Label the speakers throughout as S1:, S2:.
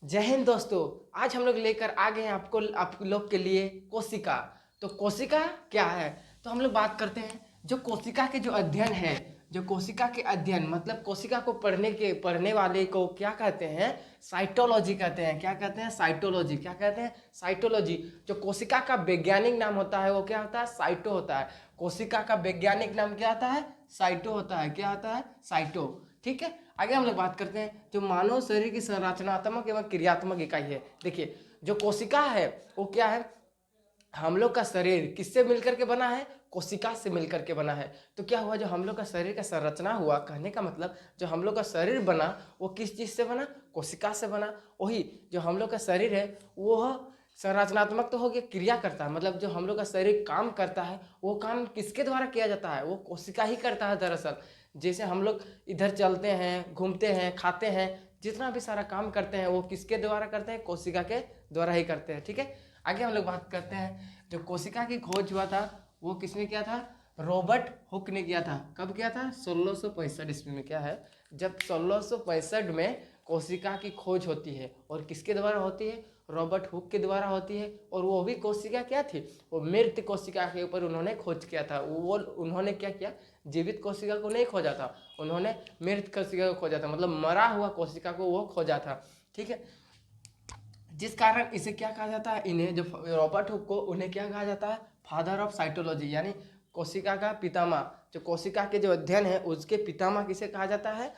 S1: जय हिंद दोस्तों। आज हम लोग लेकर आ गए हैं आप लोग के लिए कोशिका। तो कोशिका क्या है? तो हम लोग बात करते हैं जो कोशिका के जो अध्ययन है, जो कोशिका के अध्ययन मतलब कोशिका को पढ़ने वाले को क्या कहते हैं? साइटोलॉजी कहते हैं। क्या कहते हैं? साइटोलॉजी। क्या कहते हैं? साइटोलॉजी। जो कोशिका का वैज्ञानिक नाम होता है वो क्या होता है? साइटो होता है। कोशिका का वैज्ञानिक नाम क्या होता है? साइटो होता है। क्या होता है? साइटो। ठीक है, आगे हम लोग बात करते हैं जो मानव शरीर की संरचनात्मक एवं क्रियात्मक इकाई है। देखिए, जो कोशिका है वो क्या है? हम लोग का शरीर किससे मिलकर के बना है? कोशिका से मिलकर के बना है। तो क्या हुआ, जो हम लोग का शरीर का संरचना हुआ, कहने का मतलब जो हम लोग का शरीर बना वो किस चीज से बना? कोशिका से बना। वही जो हम लोग का शरीर है वो संरचनात्मक तो हो गया, क्रिया करता है मतलब जो हम लोग का शरीर काम करता है वो काम किसके द्वारा किया जाता है? वो कोशिका ही करता है दरअसल। जैसे हम लोग इधर चलते हैं, घूमते हैं, खाते हैं, जितना भी सारा काम करते हैं वो किसके द्वारा करते हैं? कोशिका के द्वारा ही करते हैं। ठीक है, आगे हम लोग बात करते हैं जो कोशिका की खोज हुआ था वो किसने किया था? रॉबर्ट हुक ने किया था। कब किया था? 1665 ईस्वी में। क्या है? जब 1665 में कोशिका की खोज होती है और किसके द्वारा होती है? रॉबर्ट हुक के द्वारा होती है। और वो भी कोशिका क्या थी? वो मृत कोशिका के ऊपर उन्होंने खोज किया था। वो उन्होंने क्या किया? जीवित कोशिका को नहीं खोजा था, उन्होंने मृत कोशिका को खोजा था, मतलब मरा हुआ कोशिका को वो खोजा था। ठीक है, जिस कारण इसे क्या कहा जाता है? इन्हें जो रॉबर्ट हुक को उन्हें क्या कहा जाता है? फादर ऑफ साइटोलॉजी, यानी कोशिका का पितामह। जो कोशिका के जो अध्ययन है उसके पितामह किसे कहा जाता है?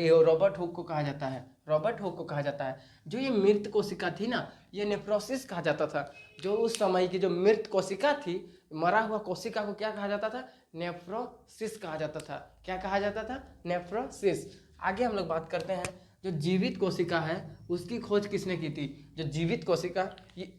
S1: रॉबर्ट हुक को कहा जाता है। रॉबर्ट हुक को कहा जाता है। जो ये मृत कोशिका थी ना, ये नेफ्रोसिस कहा जाता था। जो उस समय की जो मृत कोशिका थी, मरा हुआ कोशिका को क्या कहा जाता था? नेफ्रोसिस कहा जाता था। क्या कहा जाता था? नेफ्रोसिस। आगे हम लोग बात करते हैं जो जीवित कोशिका है उसकी खोज किसने की थी? जो जीवित कोशिका, ये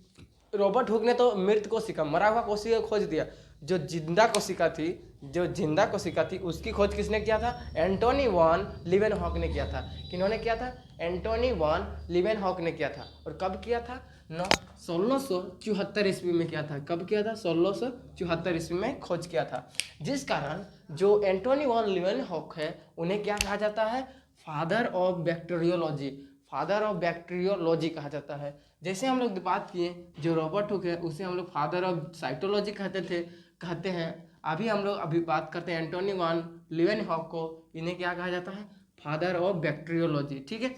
S1: रॉबर्ट हुक ने तो मृत कोशिका, मरा हुआ कोशिका को खोज दिया। जो जिंदा कोशिका थी, जो जिंदा कोशिका थी उसकी खोज किसने किया था? एंटोनी वॉन लीवेनहॉक ने किया था। किन्होंने किया था? एंटोनी वॉन लीवेनहॉक ने किया था। और कब किया था? 1674 ईस्वी में किया था। कब किया था? 1674 ईस्वी में खोज किया था। जिस कारण जो एंटोनी वॉन लीवेनहॉक है उन्हें क्या कहा जाता है? Father of bacteriology. Father of bacteriology कहा जाता है। जैसे हम लोग बात किए जो रॉबर्ट हुक है उसे हम लोग फादर ऑफ साइटोलॉजी कहते हैं। अभी बात करते हैं एंटोनी वॉन लीवेनहॉक को, इन्हें क्या कहा जाता है? Father of bacteriology. ठीक है,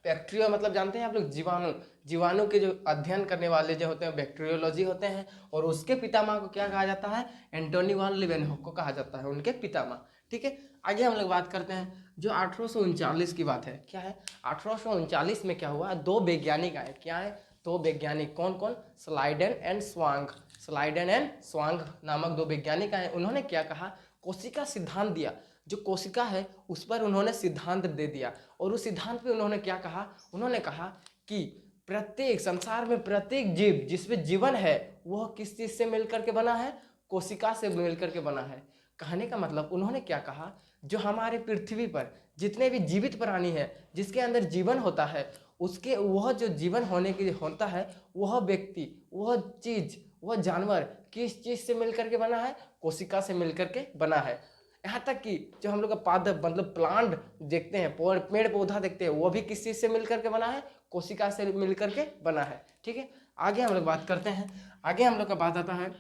S1: बैक्टीरिया मतलब जानते हैं आप लोग? जीवाणु। जीवाणु के जो अध्ययन करने वाले जो होते हैं बैक्टीरियोलॉजी होते हैं। और उसके पितामह को क्या कहा जाता है? एंटोनी वॉन लीवेनहॉक को कहा जाता है, उनके पितामह। ठीक है, आगे हम लोग बात करते हैं जो 1839 की बात है। क्या है? 1839 में क्या हुआ? दो वैज्ञानिक आए। क्या है? दो वैज्ञानिक। कौन कौन? स्लाइडन एंड स्वांग। स्लाइडन एंड स्वांग नामक दो वैज्ञानिक आए। उन्होंने क्या कहा? कोशिका सिद्धांत दिया। जो कोशिका है उस पर उन्होंने सिद्धांत दे दिया। और उस सिद्धांत पे उन्होंने क्या कहा? उन्होंने कहा कि प्रत्येक संसार में प्रत्येक जीव जिसमें जीवन है वह किस चीज से मिलकर के बना है? कोशिका से मिलकर के बना है। कहने का मतलब उन्होंने क्या कहा? जो हमारे पृथ्वी पर जितने भी जीवित प्राणी है जिसके अंदर जीवन होता है, उसके वह जो जीवन होने के लिए होता है, वह व्यक्ति, वह चीज, वह जानवर किस चीज से मिलकर के बना है? कोशिका से मिलकर के बना है। यहाँ तक कि जो हम लोग का पादप मतलब प्लांट देखते हैं, पेड़ पौधा देखते हैं, वो भी किस चीज से मिलकर के बना है? कोशिका से मिलकर के बना है। ठीक है, आगे हम लोग बात करते हैं। आगे हम लोग का बात आता है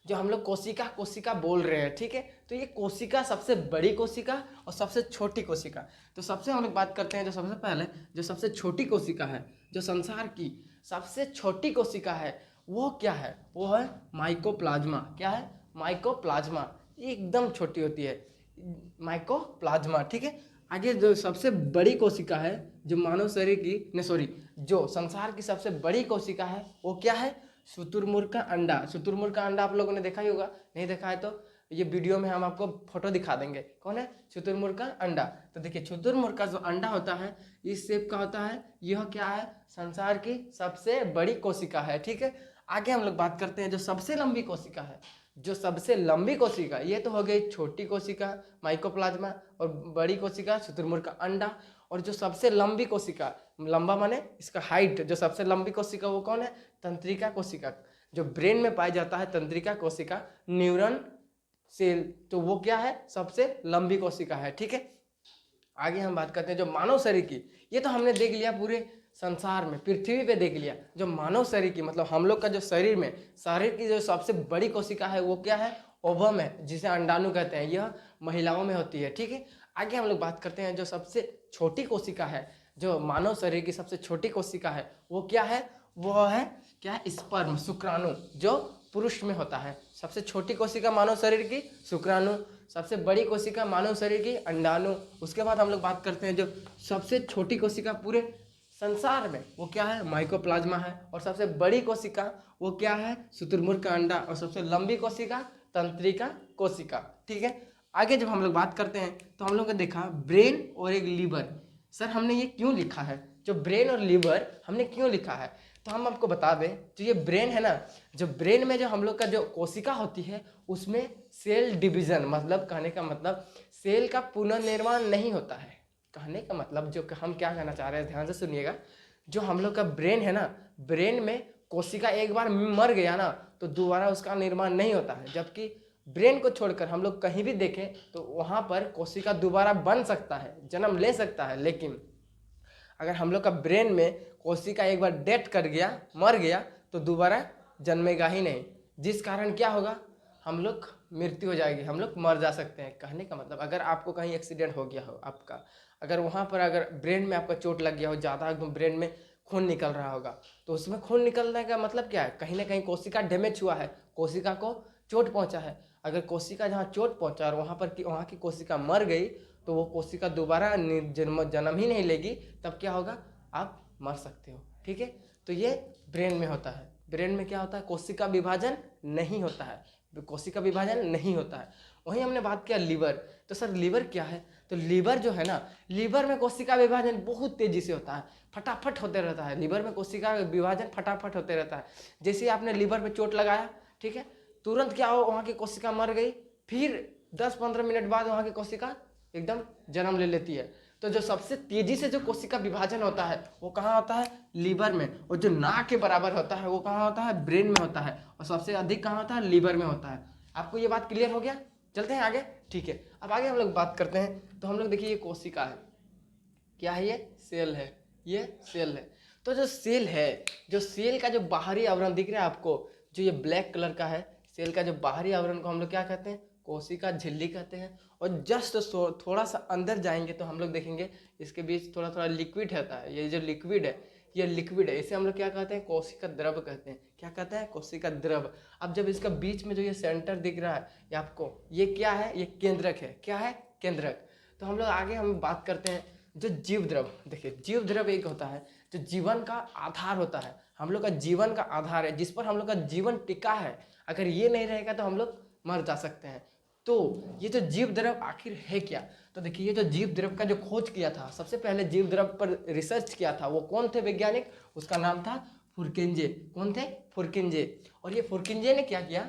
S1: जो हम लोग कोशिका कोशिका बोल रहे हैं। ठीक है, तो ये कोशिका सबसे बड़ी कोशिका और सबसे छोटी कोशिका। तो सबसे हम लोग बात करते हैं जो सबसे पहले जो सबसे छोटी कोशिका है, जो संसार की सबसे छोटी कोशिका है वो क्या है? वो है माइकोप्लाज्मा। क्या है? माइकोप्लाज्मा। ये एकदम छोटी होती है, माइकोप्लाज्मा। ठीक है, आगे जो सबसे बड़ी कोशिका है जो मानव शरीर की नहीं सॉरी जो संसार की सबसे बड़ी कोशिका है वो क्या है? शुतुरमुर्ग का अंडा। शुतुरमुर्ग का अंडा आप लोगों ने देखा ही होगा, नहीं देखा है तो ये वीडियो में हम आपको फोटो दिखा देंगे। कौन है? शुतुरमुर्ग का अंडा। तो देखिए, शुतुरमुर्ग का जो अंडा होता है इस शेप का होता है। यह क्या है? संसार की सबसे बड़ी कोशिका है। ठीक है, आगे हम लोग बात करते हैं जो सबसे लंबी कोशिका है। जो सबसे लंबी कोशिका, ये तो हो गई छोटी कोशिका माइकोप्लाज्मा, और बड़ी कोशिका शुतुरमुर्ग का अंडा। और जो सबसे लंबी कोशिका, लंबा माने इसका हाइट, जो सबसे लंबी कोशिका वो कौन है? तंत्रिका कोशिका। जो ब्रेन में पाया जाता है तंत्रिका कोशिका, न्यूरॉन सेल, तो वो क्या है? सबसे लंबी कोशिका है। ठीक है, आगे हम बात करते हैं जो मानव शरीर की। ये तो हमने देख लिया पूरे संसार में पृथ्वी पे देख लिया, जो मानव शरीर की मतलब हम लोग का जो शरीर की जो सबसे बड़ी कोशिका है वो क्या है, ओवम है, जिसे अंडाणु कहते हैं। यह महिलाओं में होती है, ठीक है। आगे हम लोग बात करते हैं जो सबसे छोटी कोशिका है, जो मानव शरीर की सबसे छोटी कोशिका है वो क्या है, वो है क्या, स्पर्म, शुक्राणु, जो पुरुष में होता है। सबसे छोटी कोशिका मानव शरीर की शुक्राणु, सबसे बड़ी कोशिका मानव शरीर की अंडाणु। उसके बाद हम लोग बात करते हैं जो सबसे छोटी कोशिका पूरे संसार में वो क्या है, माइकोप्लाज्मा है। और सबसे बड़ी कोशिका वो क्या है, शुतुरमुर्ग का अंडा। और सबसे लंबी कोशिका तंत्रिका कोशिका, ठीक है। आगे जब हम लोग बात करते हैं तो हम लोग ने देखा ब्रेन और एक लीवर। सर हमने ये क्यों लिखा है, जो ब्रेन और लीवर हमने क्यों लिखा है, तो हम आपको बता दें जो ये ब्रेन है ना, जो ब्रेन में जो हम लोग का जो कोशिका होती है उसमें सेल डिवीजन, मतलब कहने का मतलब सेल का पुनर्निर्माण नहीं होता है। कहने का मतलब जो हम क्या कहना चाह रहे हैं, ध्यान से सुनिएगा। जो हम लोग का ब्रेन है ना, ब्रेन में कोशिका एक बार मर गया ना तो दोबारा उसका निर्माण नहीं होता है। जबकि ब्रेन को छोड़कर हम लोग कहीं भी देखें तो वहाँ पर कोशिका दोबारा बन सकता है, जन्म ले सकता है। लेकिन अगर हम लोग का ब्रेन में कोशिका एक बार डेथ कर गया, मर गया, तो दोबारा जन्मेगा ही नहीं। जिस कारण क्या होगा, हम लोग मृत्यु हो जाएगी, हम लोग मर जा सकते हैं। कहने का मतलब अगर आपको कहीं एक्सीडेंट हो गया हो आपका, अगर वहाँ पर अगर ब्रेन में आपका चोट लग गया हो, ज़्यादा एकदम ब्रेन में खून निकल रहा होगा, तो उसमें खून निकलने का मतलब क्या है, कहीं ना कहीं कोशिका डैमेज हुआ है, कोशिका को चोट पहुँचा है। अगर कोशिका जहाँ चोट पहुँचा और वहाँ की कोशिका मर गई तो वो कोशिका दोबारा जन्म ही नहीं लेगी, तब क्या होगा, आप मर सकते हो, ठीक है। तो ये ब्रेन में होता है। ब्रेन में क्या होता है, कोशिका विभाजन नहीं होता है, कोशिका विभाजन नहीं होता है। वहीं हमने बात किया लीवर, तो सर लीवर क्या है, तो लीवर जो है ना, लीवर में कोशिका विभाजन बहुत तेजी से होता है, फटाफट होते रहता है। लीवर में कोशिका विभाजन फटाफट होते रहता है। जैसे ही आपने लीवर पे चोट लगाया, ठीक है, तुरंत क्या हो, वहाँ की कोशिका मर गई, फिर 10-15 मिनट बाद वहाँ की कोशिका एकदम जन्म ले लेती है। तो जो सबसे तेजी से जो कोशिका विभाजन होता है वो कहाँ होता है, लीवर में। और जो ना के बराबर होता है वो कहाँ होता है, ब्रेन में होता है। और सबसे अधिक कहाँ होता है, लीवर में होता है। आपको ये बात क्लियर हो गया, चलते हैं आगे, ठीक है। अब आगे हम लोग बात करते हैं, तो हम लोग देखिए ये कोशिका है, क्या है, ये सेल है, ये सेल है। तो जो सेल है, जो सेल का जो बाहरी आवरण दिख रहा है आपको, जो ये ब्लैक कलर का है, सेल का जो बाहरी आवरण को हम लोग क्या कहते हैं, कोशिका झिल्ली कहते हैं। और जस्ट थोड़ा सा अंदर जाएंगे तो हम लोग देखेंगे इसके बीच थोड़ा थोड़ा लिक्विड रहता है। ये जो लिक्विड है, ये लिक्विड है, इसे हम लोग क्या कहते हैं, कोशिका द्रव कहते हैं। क्या कहते हैं, कोशिका द्रव। अब जब इसका बीच में जो ये सेंटर दिख रहा है ये आपको, ये क्या है, ये केंद्रक है। क्या है, केंद्रक। तो हम लोग आगे हम बात करते हैं जो जीव द्रव। देखिए जीव द्रव एक होता है जो जीवन का आधार होता है, हम लोग का जीवन का आधार है, जिस पर हम लोग का जीवन टिका है। अगर ये नहीं रहेगा तो हम लोग मर जा सकते हैं। तो ये जो जीव द्रव आखिर है क्या, तो देखिए ये जो जीव द्रव का जो खोज किया था, सबसे पहले जीव द्रव पर रिसर्च किया था, वो कौन थे वैज्ञानिक, उसका नाम था फुर्किंजे। कौन थे, फुर्किंजे। और ये फुर्किंजे ने क्या किया,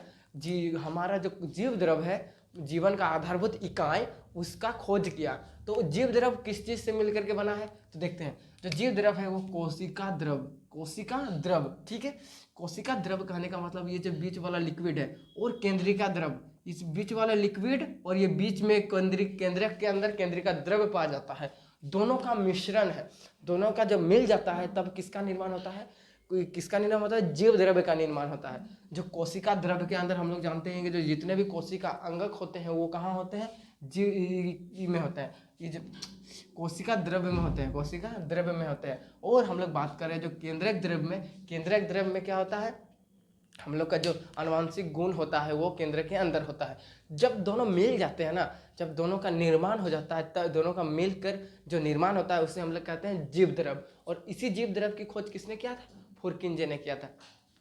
S1: हमारा जो जीव द्रव है, जीवन का आधारभूत इकाई, उसका खोज किया। तो जीव द्रव किस चीज से मिलकर के बना है, तो देखते हैं। जो जीव द्रव है वो कोशिका द्रव, कोशिका द्रव, ठीक है। कोशिका द्रव कहने का मतलब ये जो बीच वाला लिक्विड है और केंद्रिका द्रव, इस बीच वाला लिक्विड और ये बीच में केंद्रक के अंदर केंद्रिका द्रव पाया जाता है, दोनों का मिश्रण है। दोनों का जब मिल जाता है तब किसका निर्माण होता है, किसका निर्माण होता है, जीव द्रव्य का निर्माण होता है। जो कोशिका द्रव्य के अंदर हम लोग जानते हैं कि जो जितने भी कोशिका अंगक होते हैं वो कहाँ होते हैं, जीव में होते हैं, ये जो कोशिका द्रव्य में होते हैं, कोशिका द्रव्य में होते हैं। और हम लोग बात करें जो केंद्रक द्रव्य में, केंद्रक द्रव्य में क्या होता है, हम लोग का जो आनुवांशिक गुण होता है वो केंद्र के अंदर होता है। जब दोनों मिल जाते हैं ना, जब दोनों का निर्माण हो जाता है, तब दोनों का मिलकर जो निर्माण होता है उसे हम लोग कहते हैं जीव द्रव। और इसी जीव द्रव की खोज किसने किया था, फुर्किंजे ने किया था।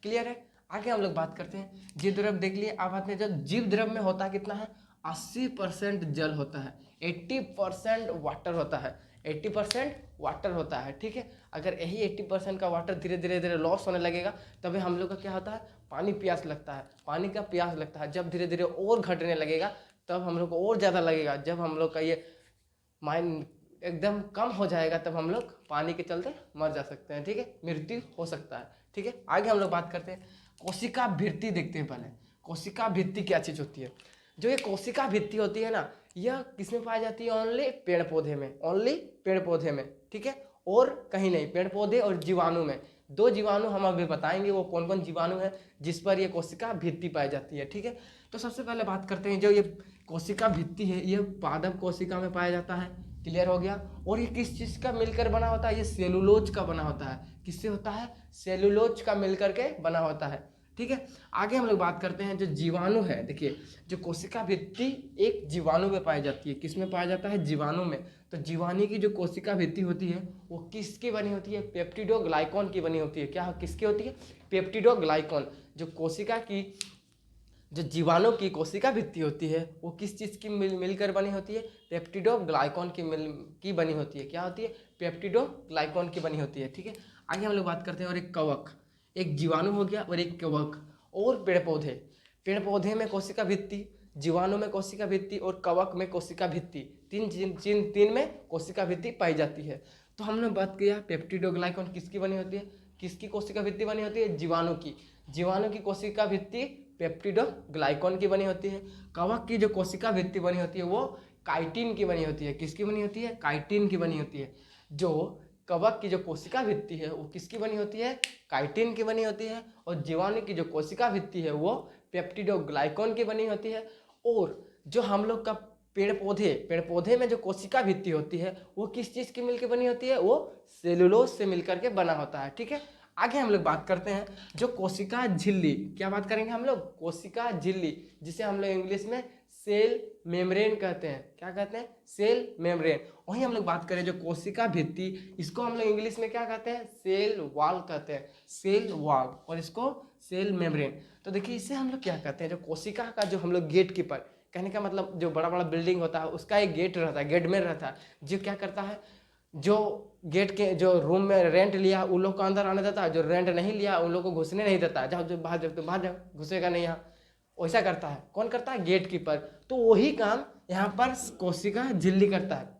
S1: क्लियर है। आगे हम लोग बात करते हैं जीव द्रव देख लिए। अब आते हैं जो जीव द्रव में होता कितना है, 80% जल होता है, 80% वाटर होता है, 80% वाटर होता है, ठीक है। अगर यही 80% का वाटर धीरे धीरे धीरे लॉस होने लगेगा तभी हम लोग का क्या होता है, पानी प्यास लगता है, पानी का प्यास लगता है। जब धीरे धीरे और घटने लगेगा तब हम लोग को और ज़्यादा लगेगा। जब हम लोग का ये माइंड एकदम कम हो जाएगा तब हम लोग पानी के चलते मर जा सकते हैं, ठीक है, मृत्यु हो सकता है, ठीक है। आगे हम लोग बात करते हैं कोशिका भित्ति, देखते हैं पहले कोशिका भित्ति क्या चीज़ होती है। जो ये कोशिका भित्ति होती है ना, यह किसमें पाई जाती है, ओनली पेड़ पौधे में, ओनली पेड़ पौधे में, ठीक है। और कहीं नहीं। पेड़ पौधे और जीवाणु में, दो जीवाणु हम अभी बताएंगे वो कौन कौन जीवाणु है जिस पर ये कोशिका भित्ति पाई जाती है, ठीक है। तो सबसे पहले बात करते हैं, जो ये कोशिका भित्ति है ये पादप कोशिका में पाया जाता है, क्लियर हो गया। और ये किस चीज़ का मिलकर बना होता है, ये सेलुलोज का बना होता है। किससे होता है, सेलुलोज का मिलकर के बना होता है, ठीक है। आगे हम लोग बात करते हैं जो जीवाणु है। देखिए जो कोशिका भित्ति एक जीवाणु में पाई जाती है, किस में पाया जाता है, जीवाणु में। तो जीवाणु की जो कोशिका भित्ति होती है वो किसकी बनी होती है, पेप्टिडोग्लाइकॉन की बनी होती है। क्या किसकी होती है, पेप्टिडोग्लाइकॉन। जो कोशिका की, जो जीवाणु की कोशिका भित्ति होती है वो किस चीज़ की मिलकर बनी होती है, पेप्टिडोग्लाइकॉन की बनी होती है। क्या होती है, पेप्टिडोग्लाइकॉन की बनी होती है, ठीक है। आगे हम लोग बात करते हैं, और एक कवक, एक जीवाणु हो गया और एक कवक। और पेड़ पौधे, पेड़ पौधे में कोशिका भित्ति, जीवाणु में कोशिका भित्ति और कवक में कोशिका भित्ति, तीन में कोशिका भित्ति पाई जाती है। तो हमने बात किया पेप्टिडोग्लाइकॉन किसकी बनी होती है, किसकी कोशिका भित्ति बनी होती है, जीवाणु की। जीवाणु की कोशिका भित्ति पेप्टिडोग्लाइकॉन की बनी होती है। कवक की जो कोशिका भित्ति बनी होती है वो काइटिन की बनी होती है। किसकी बनी होती है, काइटिन की बनी होती है। जो कवक की जो कोशिका भित्ति है वो किसकी बनी होती है, काइटिन की बनी होती है। और जीवाणु की जो कोशिका भित्ति है वो पेप्टिडोग्लाइकॉन की बनी होती है। और जो हम लोग का पेड़ पौधे में जो कोशिका भित्ति होती है वो किस चीज़ की मिलकर बनी होती है, वो सेलुलोज से मिलकर के बना होता है, ठीक है। आगे हम लोग बात करते हैं जो कोशिका झिल्ली, क्या बात करेंगे हम लोग, कोशिका झिल्ली, जिसे हम लोग इंग्लिश में सेल मेम्ब्रेन कहते हैं। क्या कहते हैं, सेल मेम्ब्रेन। वहीं हम लोग बात करें जो कोशिका भित्ति, इसको हम लोग इंग्लिश में क्या कहते हैं, सेल वॉल कहते हैं, सेल वॉल, और इसको सेल मेम्ब्रेन। तो देखिए इससे हम लोग क्या कहते हैं, जो कोशिका का जो हम लोग गेट कीपर, कहने का मतलब जो बड़ा बड़ा बिल्डिंग होता है उसका एक गेट रहता है, गेट में रहता है, जो क्या करता है, जो गेट के जो रूम में रेंट लिया उन लोग को अंदर आने देता है, जो रेंट नहीं लिया उन लोग को घुसने नहीं देता, जाओ जो बाहर जाओ तो बाहर जाओ, घुसेगा नहीं यहाँ, वैसा करता है। कौन करता है, गेट कीपर। तो वही काम यहाँ पर कोशिका झिल्ली करता है।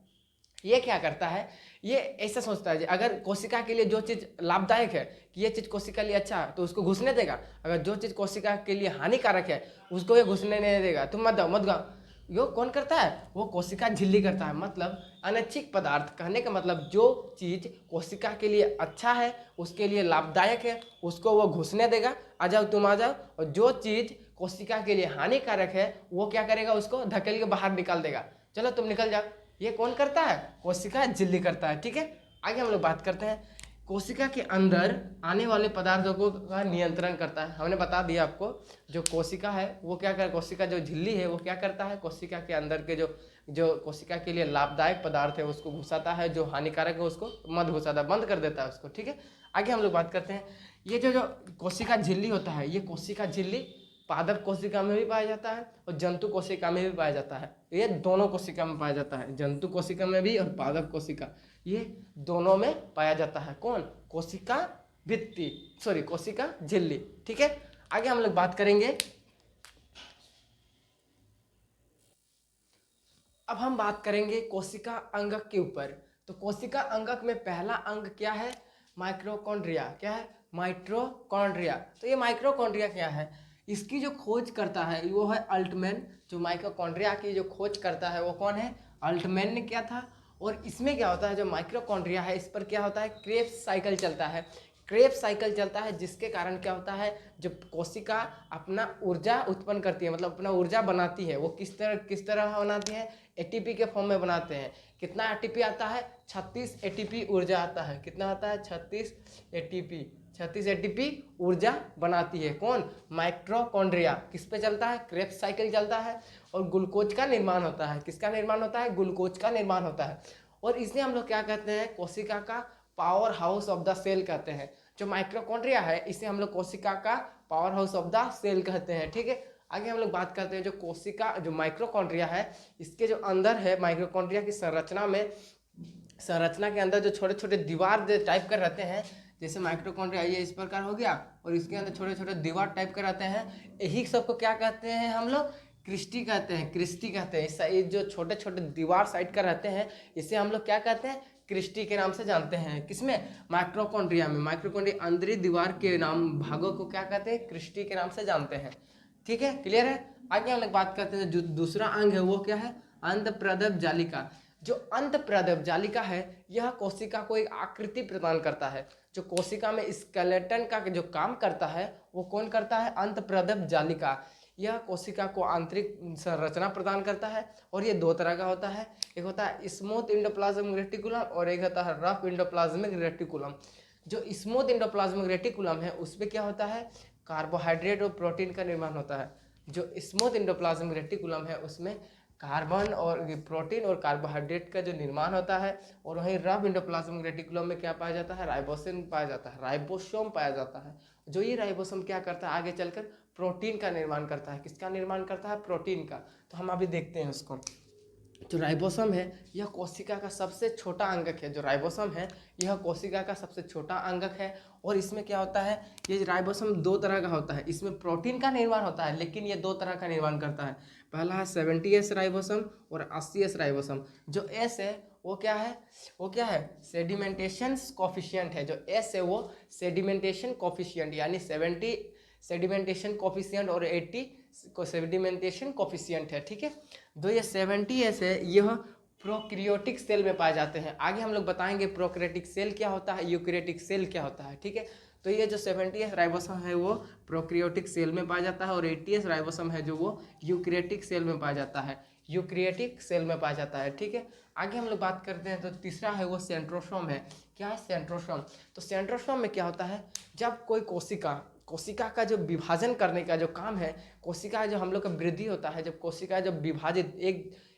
S1: ये क्या करता है, ये ऐसा सोचता है अगर कोशिका के लिए जो चीज़ लाभदायक है कि ये चीज़ कोशिका के लिए अच्छा है तो उसको घुसने देगा, अगर जो चीज़ कोशिका के लिए हानिकारक है उसको ये घुसने नहीं देगा, तुम मत जाओ मत गाओ। यो कौन करता है, वो कोशिका झिल्ली करता है। मतलब अनैच्छिक पदार्थ, कहने का मतलब जो चीज़ कोशिका के लिए अच्छा है, उसके लिए लाभदायक है, उसको वो घुसने देगा, आ जाओ तुम आ जाओ। और जो चीज़ कोशिका के लिए हानिकारक है वो क्या करेगा, उसको धकेल के बाहर निकाल देगा, चलो तुम निकल जाओ। ये कौन करता है, कोशिका झिल्ली करता है, ठीक है। आगे हम लोग बात करते हैं, कोशिका के अंदर आने वाले पदार्थों को का नियंत्रण करता है। हमने बता दिया आपको, जो कोशिका है वो क्या कर, कोशिका जो झिल्ली है वो क्या करता है, कोशिका के अंदर के जो कोशिका के लिए लाभदायक पदार्थ है उसको घुसाता है, जो हानिकारक है उसको मत घुसाता, बंद कर देता है उसको, ठीक है। आगे हम लोग बात करते हैं, ये जो कोशिका झिल्ली होता है, ये कोशिका झिल्ली पादप कोशिका में भी पाया जाता है और जंतु कोशिका में भी पाया जाता है। ये दोनों कोशिका में पाया जाता है, जंतु कोशिका में भी और पादप कोशिका, ये दोनों में पाया जाता है। कौन, कोशिका भित्ति, सॉरी कोशिका झिल्ली, ठीक है। आगे हम लोग बात करेंगे, अब हम बात करेंगे कोशिका अंगक के ऊपर। तो कोशिका अंगक में पहला अंग क्या है, माइक्रोकॉन्ड्रिया। क्या है, माइटोकॉन्ड्रिया। तो ये माइक्रोकॉन्ड्रिया क्या है, इसकी जो खोज करता है वो है अल्टमैन। जो माइटोकॉन्ड्रिया की जो खोज करता है वो कौन है, अल्टमैन ने किया था। और इसमें क्या होता है, जो माइक्रोकॉन्ड्रिया है इस पर क्या होता है, क्रेब्स साइकिल चलता है, क्रेब्स साइकिल चलता है, जिसके कारण क्या होता है, जब कोशिका अपना ऊर्जा उत्पन्न करती है, मतलब अपना ऊर्जा बनाती है, वो किस तरह बनाती है, एटीपी के फॉर्म में बनाते हैं। कितना एटीपी आता है, 36 एटीपी ऊर्जा आता है। कितना आता है, 36 एटीपी ऊर्जा बनाती है। कौन, माइटोकॉन्ड्रिया। किस पे चलता है, क्रेब्स साइकिल चलता है। और ग्लूकोज का निर्माण होता है, किसका निर्माण होता है, ग्लूकोज का निर्माण होता है। और इसे हम लोग क्या कहते हैं, कोशिका का power house of the cell कहते हैं। जो माइटोकॉन्ड्रिया है इसे हम लोग कोशिका का power house of the cell कहते हैं, ठीक है। आगे हम लोग बात करते हैं, जो कोशिका जो माइटोकॉन्ड्रिया है इसके जो अंदर है, माइटोकॉन्ड्रिया की संरचना के अंदर जो छोटे छोटे दीवार टाइप कर रहते हैं, जैसे माइटोकॉन्ड्रिया ये इस प्रकार हो गया और इसके अंदर छोटे छोटे दीवार टाइप कर रहते हैं, यही सबको क्या कहते हैं हम लोग, क्रिस्टी कहते हैं, क्रिस्टी कहते हैं। ये जो छोटे छोटे दीवार साइड कर रहते हैं इसे हम लोग क्या कहते हैं, क्रिस्टी के नाम से जानते हैं। किसमें, माइटोकॉन्ड्रिया में। माइटोकॉन्ड्रिया अंदरीय दीवार के नाम भागों को क्या कहते हैं, क्रिस्टी के नाम से जानते हैं, ठीक है, क्लियर है। आगे हम लोग बात करते हैं, जो दूसरा अंग है वो क्या है, अंतःप्रदप जालिका। जो अंत प्रदब जालिका है यह कोशिका को एक आकृति प्रदान करता है। जो कोशिका में स्केलेटन का जो काम करता है वो कौन करता है? अंत प्रदब जालिका। यह कोशिका को आंतरिक संरचना प्रदान करता है और ये दो तरह का होता है, एक होता है स्मूथ एंडोप्लाज्मिक रेटिकुलम और एक होता है रफ एंडोप्लाज्मिक रेटिकुलम। जो स्मूथ एंडोप्लाज्मिक रेटिकुलम है उसमें क्या होता है? कार्बोहाइड्रेट और प्रोटीन का निर्माण होता है। जो स्मूथ एंडोप्लाज्मिक रेटिकुलम है उसमें कार्बन और प्रोटीन और कार्बोहाइड्रेट का जो निर्माण होता है। और वहीं रफ एंडोप्लाज्मिक रेटिकुलम में क्या पाया जाता है? राइबोसोम पाया जाता है, राइबोसोम पाया जाता है। जो ये राइबोसोम क्या करता है? आगे चलकर प्रोटीन का निर्माण करता है। किसका निर्माण करता है? प्रोटीन का। तो हम अभी देखते हैं उसको। जो राइबोसोम है यह कोशिका का सबसे छोटा अंगक है। जो राइबोसोम है यह कोशिका का सबसे छोटा अंगक है। और इसमें क्या होता है? ये राइबोसोम दो तरह का होता है। इसमें प्रोटीन का निर्माण होता है लेकिन ये दो तरह का निर्माण करता है। पहला है 70S राइबोसोम और 80S राइबोसोम। जो एस है वो क्या है? वो क्या है? सेडिमेंटेशन कॉफिशिएंट है। जो एस है वो सेडिमेंटेशन कॉफिशिएंट यानी 70 सेडिमेंटेशन कॉफिशिएंट और 80 को सेडिमेंटेशन कॉफिशिएंट है। ठीक है। जो ये 70S है यह प्रोक्रियोटिक सेल में पाए जाते हैं। आगे हम लोग बताएंगे प्रोक्रियोटिक सेल क्या होता है, यूकैरियोटिक सेल क्या होता है। ठीक है। तो ये जो 70S राइबोसोम है वो प्रोक्रियोटिक सेल में पाया जाता है और 80S राइबोसोम है जो वो यूकैरियोटिक सेल में पाया जाता है, यूकैरियोटिक सेल में पाया जाता है। ठीक है। आगे हम लोग बात करते हैं तो तीसरा है वो सेंट्रोसोम है। क्या है? सेंट्रोसोम। तो सेंट्रोसोम में क्या होता है? जब कोई कोशिका का जो विभाजन करने का जो काम है, कोशिका जो हम लोग का वृद्धि होता है, जब कोशिका जब विभाजित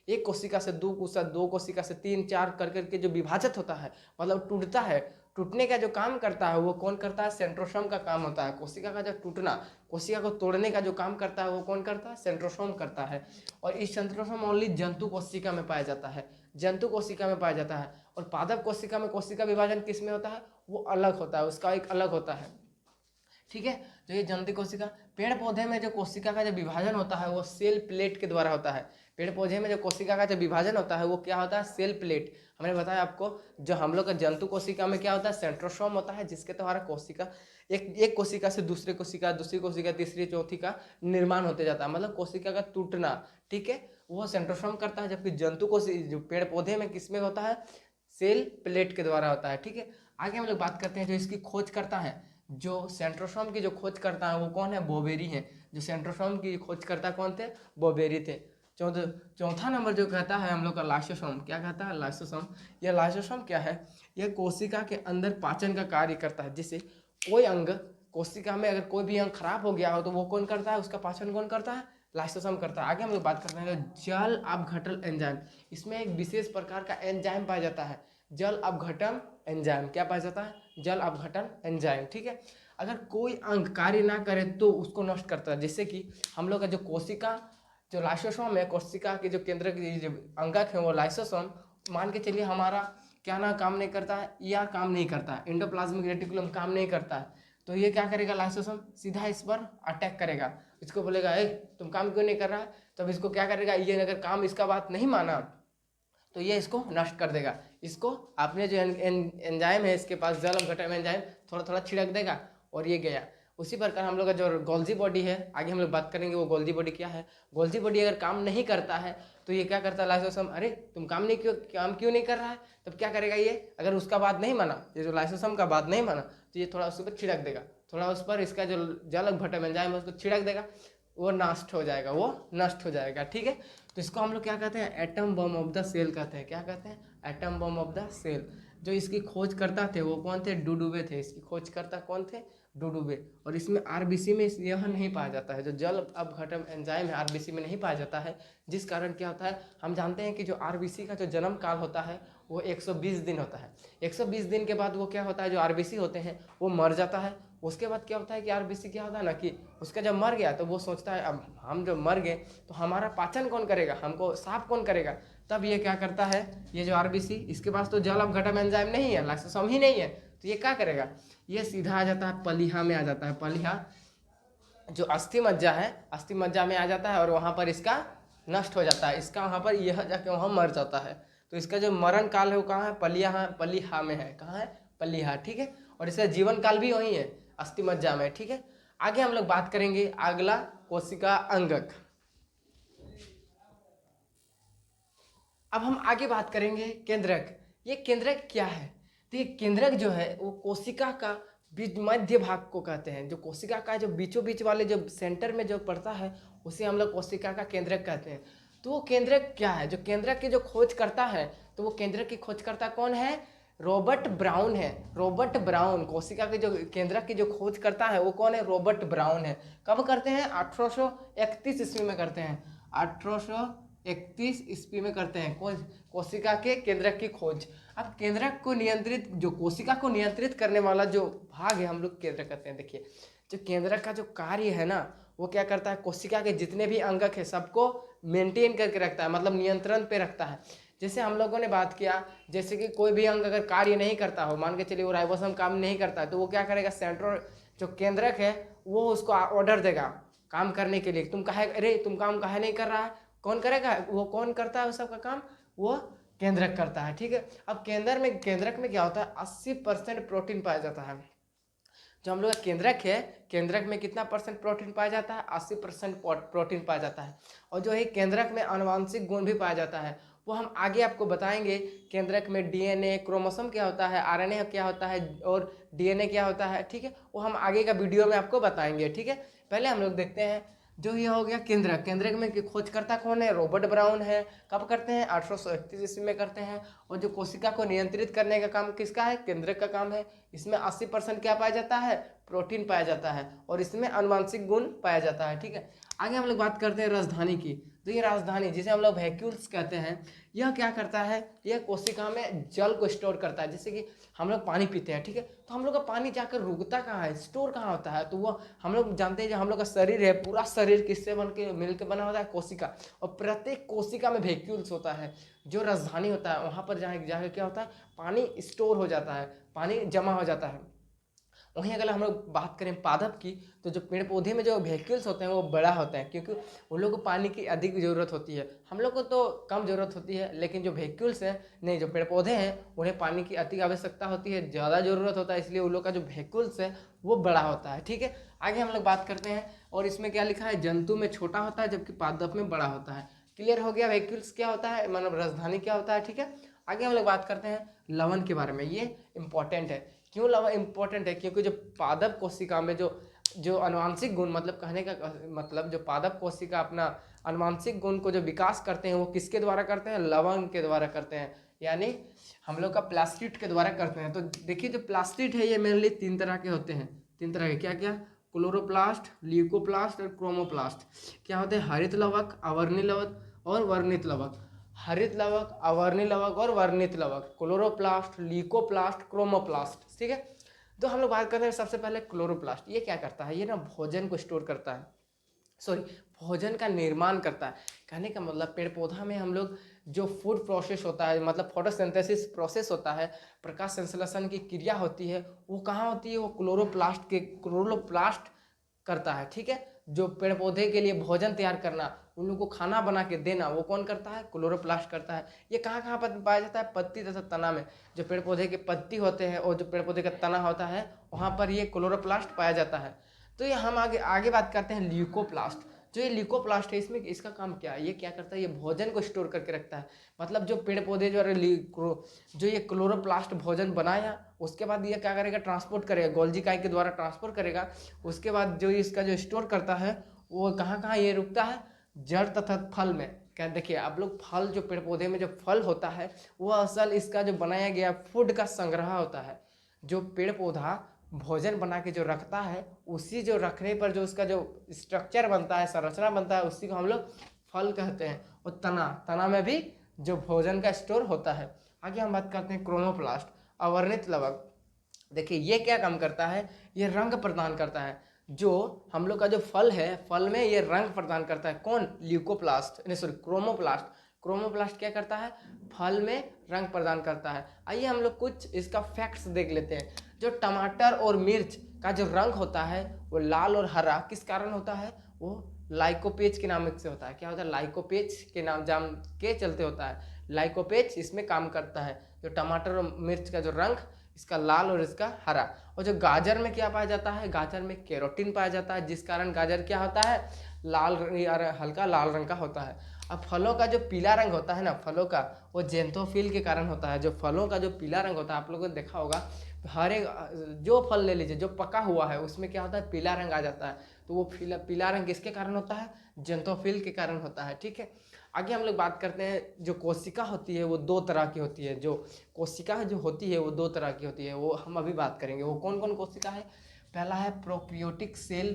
S1: एक कोशिका से दो कोशिका से 3 4 कर करके जो विभाजित होता है मतलब टूटता है, टूटने का जो काम करता है वो कौन करता है? सेंट्रोसोम का काम होता है। कोशिका का जो टूटना, कोशिका को तोड़ने का जो काम करता है वो कौन करता है? सेंट्रोसोम करता है। और इस सेंट्रोसोम ओनली जंतु कोशिका में पाया जाता है, जंतु कोशिका में पाया जाता है। और पादप कोशिका में कोशिका विभाजन किस में होता है? वो अलग होता है, उसका एक अलग होता है। ठीक है। जो ये जंतु कोशिका, पेड़ पौधे में जो कोशिका का जो विभाजन होता है वो सेल प्लेट के द्वारा होता है। पेड़ पौधे में जो कोशिका का जो विभाजन होता है वो क्या होता है? Cell plate. हमने बताया आपको जो हम लोग का जंतु कोशिका में क्या होता है? सेंट्रोसोम होता है जिसके द्वारा कोशिका एक कोशिका से दूसरी कोशिका तीसरी चौथी का निर्माण होते जाता है, मतलब कोशिका का टूटना। ठीक है। वो सेंट्रोसोम करता है। जबकि जंतु कोशिका जो पेड़ पौधे में किसमें होता है? सेल प्लेट के द्वारा होता है। ठीक है। आगे हम लोग बात करते हैं जो इसकी खोज करता है, जो सेंट्रोसोम की जो खोज करता है वो कौन है? बोवेरी है। जो सेंट्रोसोम की खोज करता कौन थे? बोवेरी थे। चौथा नंबर जो कहता है हम लोग का लाइसोसोम। क्या कहता है? लाइसोसोम। यह लाइसोसोम क्या है? यह कोशिका के अंदर पाचन का कार्य करता है। जिससे कोई अंग कोशिका में अगर कोई भी अंग खराब हो गया हो तो वो कौन करता है? उसका पाचन कौन करता है? लाइसोसोम करता है। आगे हम लोग बात करते हैं जल अपघटन एंजाइम। इसमें एक विशेष प्रकार का एंजाइम पाया जाता है, जल अपघटन एंजाइम। क्या पाया जाता है? जल अपघटन एंजाइम। ठीक है। अगर कोई अंग कार्य ना करे तो उसको नष्ट करता है। जैसे कि हम लोग का जो कोशिका जो लाइसोसोम है, कोशिका के जो केंद्र की जो अंगक है वो लाइसोसोम, मान के चलिए हमारा क्या ना काम नहीं करता है या काम नहीं करता है, एंडोप्लाज्मिक रेटिकुलम काम नहीं करता है, तो ये क्या करेगा? लाइसोसोम सीधा इस पर अटैक करेगा। इसको बोलेगा ए तुम काम क्यों नहीं कर रहा है? तब इसको क्या करेगा? ये अगर काम इसका बात नहीं माना तो ये इसको नष्ट कर देगा। इसको आपने जो एंजाइम है इसके पास जल अपघटन एंजाइम थोड़ा थोड़ा छिड़क देगा और ये गया। उसी प्रकार हम लोग का जो गोल्जी बॉडी है, आगे हम लोग बात करेंगे वो गोल्जी बॉडी क्या है। गोल्जी बॉडी अगर काम नहीं करता है तो ये क्या करता है? लाइसोसोम अरे तुम काम क्यों नहीं कर रहा है? तब क्या करेगा? ये अगर उसका बात नहीं माना, ये जो लाइसोसोम का बात नहीं माना तो ये थोड़ा उसके ऊपर छिड़क देगा, थोड़ा उस पर इसका जो जल अपघटन एंजाइम है उसको छिड़क देगा, वो नष्ट हो जाएगा, वो नष्ट हो जाएगा। ठीक है। तो इसको हम लोग क्या कहते हैं? Atom bomb of the cell कहते हैं। क्या कहते हैं? Atom bomb of the cell. जो इसकी खोज करता थे वो कौन थे? डुडुबे थे। इसकी खोज करता कौन थे? डुडुबे। और इसमें आरबीसी में यह नहीं पाया जाता है, जो जल अपघटन एंजाइम है आरबीसी में नहीं पाया जाता है। जिस कारण क्या होता है, हम जानते हैं कि जो आरबीसी का जो जन्म काल होता है वो 120 दिन होता है। 120 दिन के बाद वो क्या होता है? जो आरबीसी होते हैं वो मर जाता है। उसके बाद क्या होता है कि आरबीसी क्या होता है ना कि उसका जब मर गया तो वो सोचता है अब हम जब मर गए तो हमारा पाचन कौन करेगा, हमको साफ कौन करेगा। तब ये क्या करता है? ये जो आरबीसी, इसके पास तो जल अपघटन एंजाइम नहीं है, लाइसोसोम ही नहीं है, तो ये क्या करेगा? ये सीधा आ जाता है पलिहा में आ जाता है। पलिहा जो अस्थि मज्जा है, अस्थि मज्जा में आ जाता है और वहाँ पर इसका नष्ट हो जाता है। इसका वहाँ पर यह जाके वहाँ मर जाता है। तो इसका जो मरण काल है वो कहाँ है? पलिहा में है। कहाँ है? पलिहा। ठीक है। और इसका जीवन काल भी वही है, अस्थि मज्जा में। ठीक है। आगे हम लोग बात करेंगे अगला कोशिका अंगक। अब हम आगे बात करेंगे केंद्रक। ये केंद्रक क्या है? तो ये केंद्रक जो है वो कोशिका का बीच मध्य भाग को कहते हैं। जो कोशिका का जो बीचों बीच वाले जो सेंटर में जो पड़ता है उसे हम लोग कोशिका का केंद्रक कहते हैं। तो वो केंद्रक क्या है? जो केंद्रक की जो खोज करता है, तो वो केंद्रक की खोजकर्ता कौन है? रॉबर्ट ब्राउन है। रॉबर्ट ब्राउन कोशिका के जो केंद्रक की जो खोज करता है वो कौन है? रॉबर्ट ब्राउन है। कब करते हैं? 1831 ईस्वी में करते हैं। 1831 ईस्वी में करते हैं कोशिका के केंद्रक की खोज। अब केंद्रक को नियंत्रित, जो कोशिका को नियंत्रित करने वाला जो भाग है हम लोग केंद्रक कहते हैं। देखिए, जो केंद्रक का जो कार्य है ना, वो क्या करता है? कोशिका के जितने भी अंगक है सबको मेंटेन करके रखता है, मतलब नियंत्रण पे रखता है। जैसे हम लोगों ने बात किया, जैसे कि कोई भी अंग अगर कार्य नहीं करता हो, मान के चलिए वो राइबोसोम काम नहीं करता है, तो वो क्या करेगा? सेंट्रल जो केंद्रक है वो उसको ऑर्डर देगा काम करने के लिए। तुम काहे, अरे तुम काम काहे नहीं कर रहा है? कौन करेगा? वो कौन करता है उस सबका काम? वो केंद्रक करता है। ठीक है। अब केंद्रक में क्या होता है? 80% प्रोटीन पाया जाता है। जो हम लोग का केंद्रक है, केंद्रक में कितना परसेंट प्रोटीन पाया जाता है? 80% प्रोटीन पाया जाता है। और जो है केंद्रक में आनुवांशिक गुण भी पाया जाता है, वो हम आगे आपको बताएंगे। केंद्रक में डीएनए, क्रोमोसोम क्या होता है, आरएनए क्या होता है और डीएनए क्या होता है। ठीक है, वो हम आगे का वीडियो में आपको बताएंगे। ठीक है, पहले हम लोग देखते हैं जो ये हो गया केंद्रक। केंद्रक में खोजकर्ता कौन है? रॉबर्ट ब्राउन है। कब करते हैं? 1831 ईस्वी में करते हैं। और जो कोशिका को नियंत्रित करने का काम किसका है? केंद्रक का काम है। इसमें 80% क्या पाया जाता है? प्रोटीन पाया जाता है और इसमें आनुवांशिक गुण पाया जाता है। ठीक है, आगे हम लोग बात करते हैं राजधानी की। तो ये राजधानी जिसे हम लोग वैक्यूल्स कहते हैं, यह क्या करता है? यह कोशिका में जल को स्टोर करता है। जैसे कि हम लोग पानी पीते हैं, ठीक है, तो हम लोग का पानी जाकर रुकता कहाँ है? स्टोर कहाँ होता है? तो वो हम लोग जानते हैं, जो हम लोग का शरीर है, पूरा शरीर किससे बन के मिल के बना होता है? कोशिका। और प्रत्येक कोशिका में वैक्यूल्स होता है। जो राजधानी होता है वहाँ पर जाकर क्या होता है? पानी स्टोर हो जाता है, पानी जमा हो जाता है। वहीं अगर हम लोग बात करें पादप की, तो जो पेड़ पौधे में जो वैक्यूल्स होते हैं वो बड़ा होते हैं, क्योंकि उन लोग को पानी की अधिक ज़रूरत होती है। हम लोग को तो कम ज़रूरत होती है, लेकिन जो वैक्यूल्स हैं, नहीं, जो पेड़ पौधे हैं उन्हें पानी की अति आवश्यकता होती है, ज़्यादा ज़रूरत होता है, इसलिए उन लोग का जो वैक्यूल्स है वो बड़ा होता है। ठीक है, आगे हम लोग बात करते हैं। और इसमें क्या लिखा है? जंतु में छोटा होता है जबकि पादप में बड़ा होता है। क्लियर हो गया वैक्यूल्स क्या होता है, मतलब राजधानी क्या होता है। ठीक है, आगे हम लोग बात करते हैं लवण के बारे में। ये इंपॉर्टेंट है। क्यों लवण इंपॉर्टेंट है? क्योंकि जो पादप कोशिका में जो आनुवांशिक गुण, मतलब कहने का मतलब जो पादप कोशिका अपना आनुवांशिक गुण को जो विकास करते हैं वो किसके द्वारा करते हैं? लवण के द्वारा करते हैं, यानी हम लोग का प्लास्टिड के द्वारा करते हैं। तो देखिए, जो प्लास्टिड है ये मेनली 3 तरह के होते हैं। 3 तरह के क्या क्या? क्लोरोप्लास्ट, ल्यूकोप्लास्ट और क्रोमोप्लास्ट। क्या होते हैं? हरित लवक, अवर्णी लवक और वर्णित लवक। हरित लवक, अवर्णी लवक और वर्णित लवक। Chloroplast, leucoplast, chromoplast. ठीक है, तो हम लोग बात करते हैं सबसे पहले क्लोरोप्लास्ट। ये क्या करता है? ये ना भोजन को स्टोर करता है, सॉरी, भोजन का निर्माण करता है। कहने का मतलब पेड़ पौधा में हम लोग जो फूड प्रोसेस होता है, मतलब फोटोसिंथेसिस प्रोसेस होता है, प्रकाश संश्लेषण की क्रिया होती है, वो कहाँ होती है? वो क्लोरोप्लास्ट करता है। ठीक है, जो पेड़ पौधे के लिए भोजन तैयार करना, उन लोगों को खाना बना के देना, वो कौन करता है? क्लोरोप्लास्ट करता है। ये कहाँ कहाँ पर पाया जाता है? पत्ती तथा तना में। जो पेड़ पौधे के पत्ती होते हैं और जो पेड़ पौधे का तना होता है, वहाँ पर ये क्लोरोप्लास्ट पाया जाता है। तो ये हम आगे बात करते हैं ल्यूकोप्लास्ट। जो ये ल्यूकोप्लास्ट है, इसमें इसका काम क्या है? ये क्या करता है? ये भोजन को स्टोर करके रखता है। मतलब जो पेड़ पौधे जो ये क्लोरोप्लास्ट भोजन बनाया, उसके बाद ये क्या करेगा? ट्रांसपोर्ट करेगा, गोल्जी काई के द्वारा ट्रांसपोर्ट करेगा। उसके बाद जो इसका जो स्टोर करता है वो कहाँ कहाँ ये रुकता है? जड़ तथा फल में। क्या देखिए आप लोग, फल, जो पेड़ पौधे में जो फल होता है वो असल इसका जो बनाया गया फूड का संग्रह होता है। जो पेड़ पौधा भोजन बना के जो रखता है, उसी जो रखने पर जो उसका जो स्ट्रक्चर बनता है, संरचना बनता है, उसी को हम लोग फल कहते हैं। और तना में भी जो भोजन का स्टोर होता है। आगे हम बात करते हैं क्रोमोप्लास्ट, अवर्णित लवक। देखिए ये क्या काम करता है? ये रंग प्रदान करता है। जो हम लोग का जो फल है, फल में ये रंग प्रदान करता है। कौन? ल्यूकोप्लास्ट, नहीं सॉरी, क्रोमोप्लास्ट। क्रोमोप्लास्ट क्या करता है? फल में रंग प्रदान करता है। आइए हम लोग कुछ इसका फैक्ट्स देख लेते हैं। जो टमाटर और मिर्च का जो रंग होता है वो लाल और हरा किस कारण होता है? वो लाइकोपेज के नाम से होता है। क्या होता है? लाइकोपेज के नाम जाम के चलते होता है। लाइकोपेज इसमें काम करता है। जो टमाटर और मिर्च का जो रंग, इसका लाल और इसका हरा। और जो गाजर में क्या पाया जाता है? गाजर में कैरोटीन पाया जाता है, जिस कारण गाजर क्या होता है? लाल, हल्का लाल रंग का होता है। अब फलों का जो पीला रंग होता है ना, फलों का, वो जेंथोफिल के कारण होता है। जो फलों का जो पीला रंग होता है, आप लोगों ने देखा होगा, हर एक जो फल ले लीजिए जो पका हुआ है उसमें क्या होता है, पीला रंग आ जाता है। तो वो पीला रंग किसके कारण होता है, जेंथोफिल के कारण होता है। ठीक है, आगे हम लोग बात करते हैं। जो कोशिका होती है वो दो तरह की होती है। जो कोशिका जो होती है वो दो तरह की होती है, वो हम अभी बात करेंगे। वो कौन कौन कोशिका है? पहला है प्रोक्रियोटिक सेल,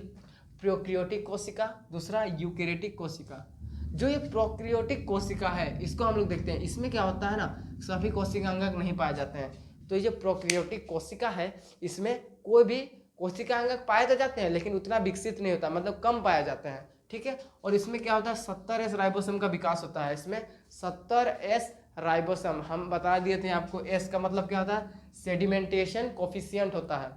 S1: प्रोक्रियोटिक कोशिका। दूसरा यूकेरियोटिक कोशिका। जो ये प्रोक्रियोटिक कोशिका है इसको हम लोग देखते हैं। इसमें क्या होता है ना, सभी कोशिका अंगक नहीं पाए जाते हैं। तो ये प्रोक्रियोटिक कोशिका है, इसमें कोई भी कोशिका अंगक पाए तो जाते हैं लेकिन उतना विकसित नहीं होता, मतलब कम पाए जाते हैं। ठीक है, और इसमें क्या होता है, 70S राइबोसोम का विकास होता है। इसमें 70S राइबोसोम, हम बता दिए थे आपको। एस का मतलब क्या होता है, सेडिमेंटेशन कोफिशियंट होता है।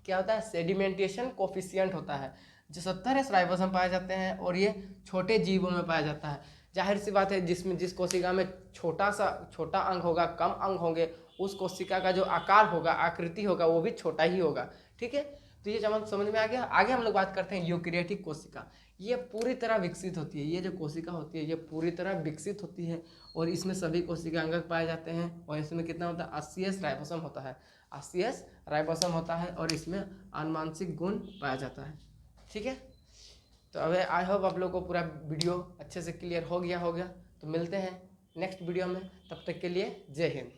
S1: क्या होता है, सेडिमेंटेशन कोफिशियंट होता है। जो 70S राइबोसोम पाए जाते हैं और ये छोटे जीवों में पाया जाता है। जाहिर सी बात है, जिस कोशिका में छोटा अंग होगा, कम अंग होंगे, उस कोशिका का जो आकार होगा, आकृति होगा, वो भी छोटा ही होगा। ठीक है, तो ये समझ में आ गया। आगे हम लोग बात करते हैं यूकेरियोटिक कोशिका। ये पूरी तरह विकसित होती है। ये जो कोशिका होती है ये पूरी तरह विकसित होती है और इसमें सभी कोशिका अंगक पाए जाते हैं। और इसमें कितना होता है, 80S राइबोसोम होता है। 80S राइबोसोम होता है और इसमें आनुवांशिक गुण पाया जाता है। ठीक है, तो अब आई होप आप लोग को पूरा वीडियो अच्छे से क्लियर हो गया होगा। तो मिलते हैं नेक्स्ट वीडियो में, तब तक के लिए जय हिंद।